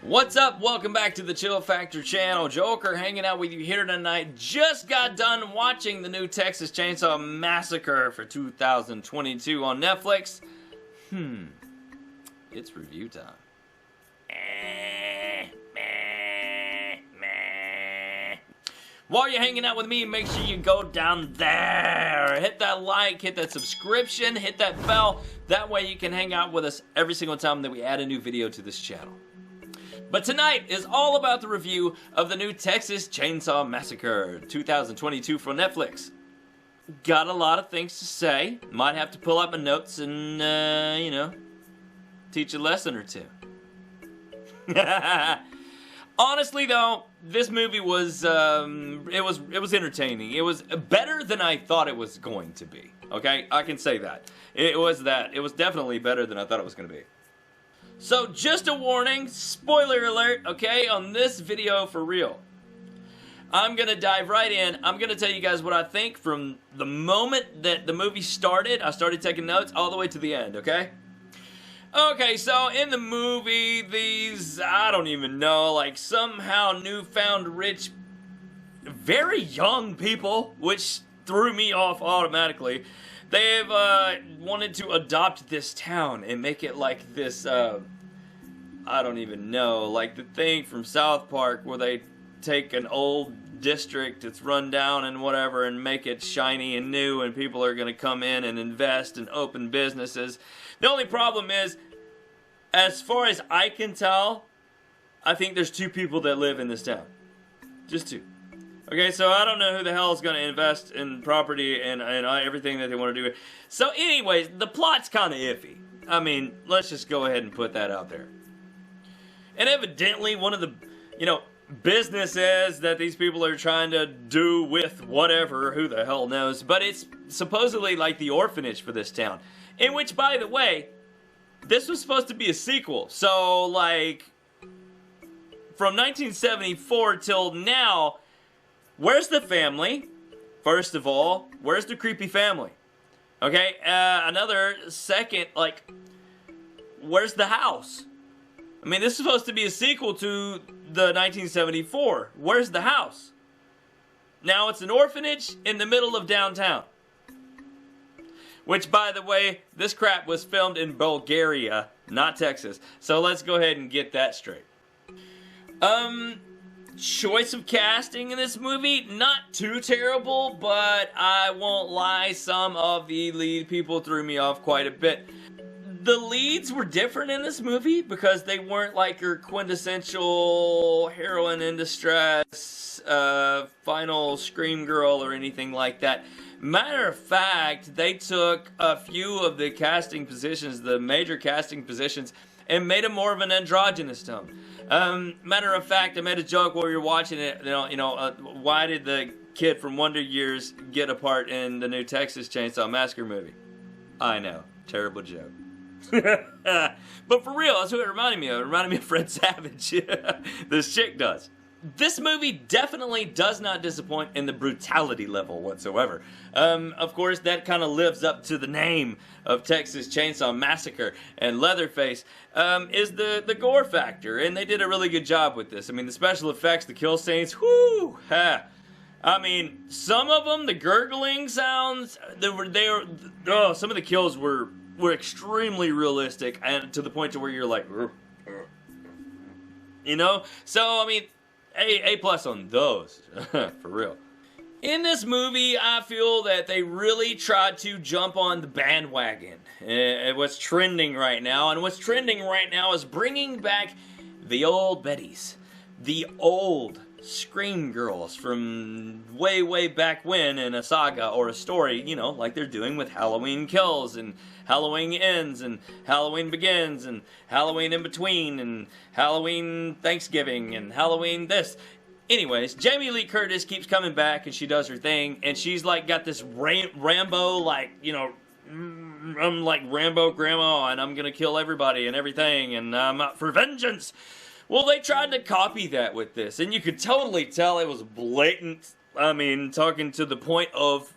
What's up? Welcome back to the Chill Factor channel. Joker hanging out with you here tonight. Just got done watching the new Texas Chainsaw Massacre for 2022 on Netflix. It's review time. While you're hanging out with me, make sure you go down there. Hit that like, hit that subscription, hit that bell. That way you can hang out with us every single time that we add a new video to this channel. But tonight is all about the review of the new Texas Chainsaw Massacre 2022 from Netflix. Got a lot of things to say. Might have to pull out my notes and, teach a lesson or two. Honestly, though, this movie was, it was entertaining. It was better than I thought it was going to be. Okay, I can say that. It was definitely better than I thought it was going to be. So, just a warning, spoiler alert, okay, on this video for real. I'm going to dive right in. I'm going to tell you guys what I think from the moment that the movie started. I started taking notes all the way to the end, okay? Okay, so in the movie, these, I don't even know, like somehow newfound rich, very young people, which threw me off automatically. They've wanted to adopt this town and make it like this, I don't even know, like the thing from South Park where they take an old district that's run down and whatever and make it shiny and new and people are going to come in and invest and open businesses. The only problem is, as far as I can tell, I think there's two people that live in this town. Just two. Okay, so I don't know who the hell is going to invest in property and everything that they want to do. So anyways, the plot's kind of iffy. I mean, let's just go ahead and put that out there. And evidently, one of the, businesses that these people are trying to do with whatever, who the hell knows, but it's supposedly like the orphanage for this town. In which, by the way, this was supposed to be a sequel. So, like, from 1974 till now, where's the family? First of all, where's the creepy family? Okay, another second, like, where's the house? I mean, this is supposed to be a sequel to the 1974. Where's the house? Now it's an orphanage in the middle of downtown. Which, by the way, this crap was filmed in Bulgaria, not Texas. So let's go ahead and get that straight. Choice of casting in this movie, not too terrible, but I won't lie, some of the lead people threw me off quite a bit. The leads were different in this movie because they weren't like your quintessential heroine in distress, final scream girl or anything like that. Matter of fact, they took a few of the casting positions, the major casting positions, and made them more of an androgynous tone. Matter of fact, I made a joke while we were watching it, why did the kid from Wonder Years get a part in the new Texas Chainsaw Massacre movie? I know, terrible joke. But for real, that's who it reminded me of. It reminded me of Fred Savage. This chick does. This movie definitely does not disappoint in the brutality level whatsoever. Of course, that kind of lives up to the name of Texas Chainsaw Massacre, and Leatherface is the gore factor, and they did a really good job with this. I mean, the special effects, the kill scenes, whoo, ha. I mean, some of them, the gurgling sounds, some of the kills were extremely realistic, and to the point to where you're like, So, I mean, A plus on those, for real. In this movie, I feel that they really tried to jump on the bandwagon. What's trending right now, and what's trending right now is bringing back the old Bettys. The old Scream girls from way, way back when in a saga or a story, like they're doing with Halloween Kills and Halloween Ends and Halloween Begins and Halloween In Between and Halloween Thanksgiving and Halloween this. Anyways, Jamie Lee Curtis keeps coming back and she does her thing, and she's like got this Rambo, like, I'm like Rambo grandma and I'm gonna kill everybody and everything and I'm out for vengeance. Well, they tried to copy that with this, and you could totally tell it was blatant. I mean, talking to the point of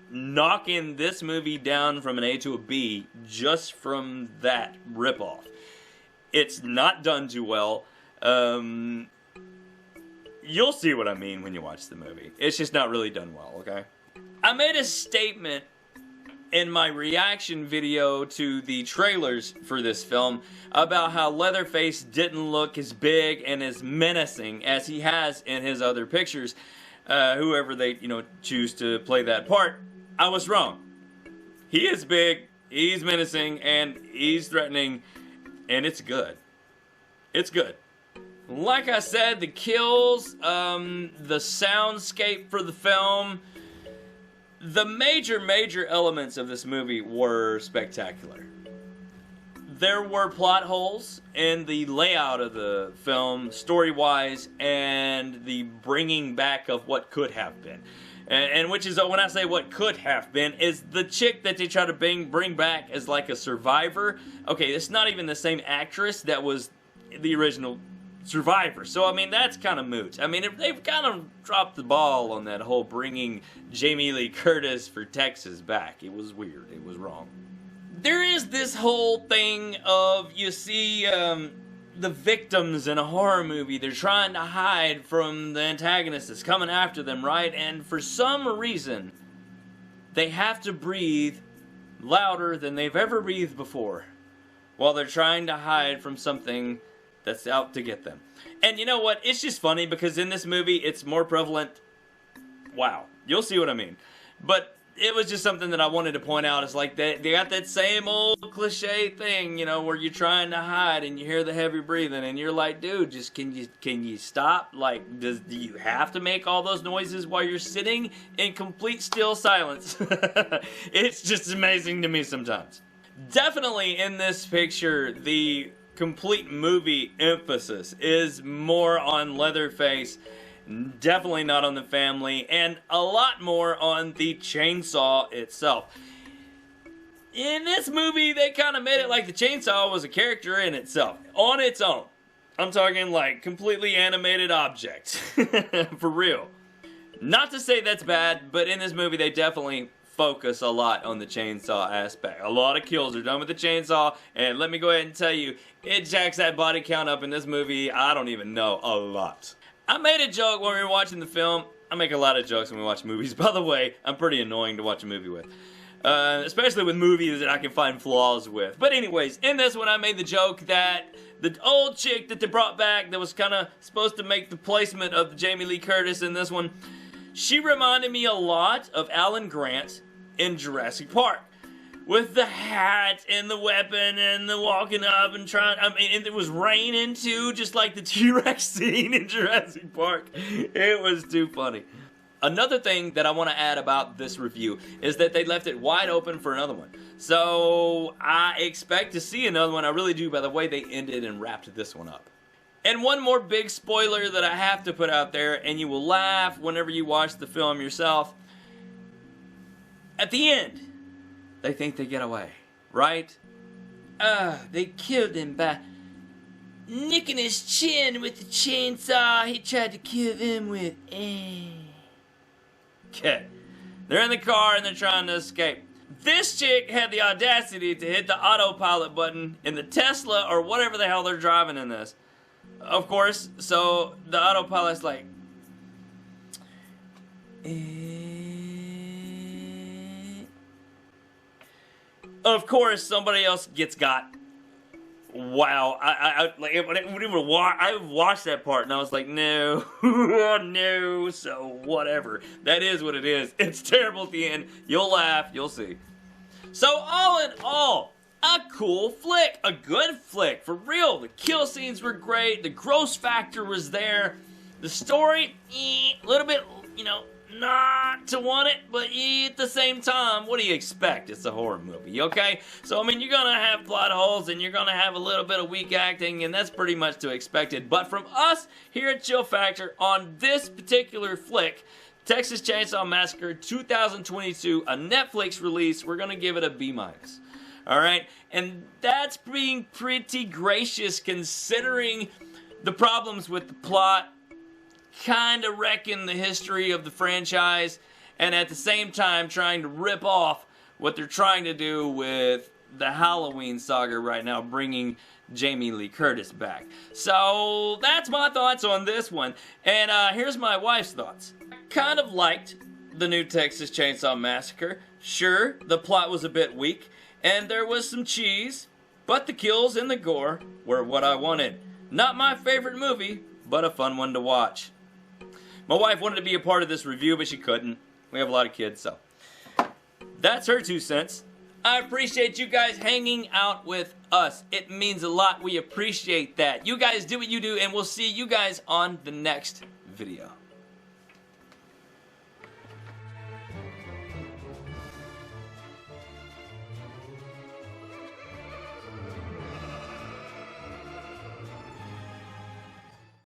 knocking this movie down from an A to a B just from that ripoff. It's not done too well. You'll see what I mean when you watch the movie. It's just not really done well, okay? I made a statement in my reaction video to the trailers for this film about how Leatherface didn't look as big and as menacing as he has in his other pictures. Whoever they, choose to play that part. I was wrong. He is big, he's menacing, and he's threatening, and it's good. It's good. Like I said, the kills, the soundscape for the film, the major elements of this movie were spectacular. There were plot holes in the layout of the film, story-wise, and the bringing back of what could have been. And which is, when I say what could have been, is the chick that they try to bring back as like a survivor. Okay, it's not even the same actress that was the original survivor. So, I mean, that's kind of moot. I mean, they've kind of dropped the ball on that whole bringing Jamie Lee Curtis for Texas back. It was weird. It was wrong. There is this whole thing of, you see, the victims in a horror movie, they're trying to hide from the antagonist that's coming after them, right? And for some reason, they have to breathe louder than they've ever breathed before while they're trying to hide from something that's out to get them. And you know what? It's just funny because in this movie, it's more prevalent. Wow. You'll see what I mean. But it was just something that I wanted to point out. It's like they got that same old cliche thing, where you're trying to hide and you hear the heavy breathing and you're like, dude, just can you stop? Like, do you have to make all those noises while you're sitting in complete still silence? It's just amazing to me sometimes. Definitely in this picture, the complete movie emphasis is more on Leatherface. Definitely not on the family, and a lot more on the chainsaw itself. In this movie, they kind of made it like the chainsaw was a character in itself, on its own. I'm talking like completely animated object, for real. Not to say that's bad, but in this movie they definitely focus a lot on the chainsaw aspect. A lot of kills are done with the chainsaw, and let me go ahead and tell you, it jacks that body count up in this movie, I don't even know, a lot. I made a joke when we were watching the film. I make a lot of jokes when we watch movies. By the way, I'm pretty annoying to watch a movie with. Especially with movies that I can find flaws with. But anyways, in this one I made the joke that the old chick that they brought back that was kind of supposed to make the placement of the Jamie Lee Curtis in this one, she reminded me a lot of Alan Grant in Jurassic Park. With the hat and the weapon and the walking up and trying, and it was raining too, just like the T-Rex scene in Jurassic Park. It was too funny. Another thing that I want to add about this review is that they left it wide open for another one. So I expect to see another one. I really do, by the way they ended and wrapped this one up. And one more big spoiler that I have to put out there, and you will laugh whenever you watch the film yourself. At the end, they think they get away, right? They killed him by nicking his chin with the chainsaw he tried to kill them with. Okay. They're in the car and they're trying to escape. This chick had the audacity to hit the autopilot button in the Tesla or whatever the hell they're driving in this. Of course, so the autopilot's like... Of course, somebody else gets got. Wow, I watched that part and I was like, no, no, so whatever. That is what it is. It's terrible at the end. You'll laugh, you'll see. So all in all, a cool flick, a good flick, for real. The kill scenes were great, the gross factor was there, the story, a little bit, not to want it, but at the same time, what do you expect? It's a horror movie, okay? So, I mean, you're gonna have plot holes, and you're gonna have a little bit of weak acting, and that's pretty much to expected. But from us, here at Chill Factor, on this particular flick, Texas Chainsaw Massacre 2022, a Netflix release, we're gonna give it a B-. Alright? And that's being pretty gracious, considering the problems with the plot, kind of wrecking the history of the franchise, and at the same time trying to rip off what they're trying to do with the Halloween saga right now, bringing Jamie Lee Curtis back. So that's my thoughts on this one. And here's my wife's thoughts. Kind of liked the new Texas Chainsaw Massacre. Sure, the plot was a bit weak, and there was some cheese, but the kills and the gore were what I wanted. Not my favorite movie, but a fun one to watch. My wife wanted to be a part of this review, but she couldn't. We have a lot of kids, so that's her 2 cents. I appreciate you guys hanging out with us. It means a lot. We appreciate that. You guys do what you do, and we'll see you guys on the next video.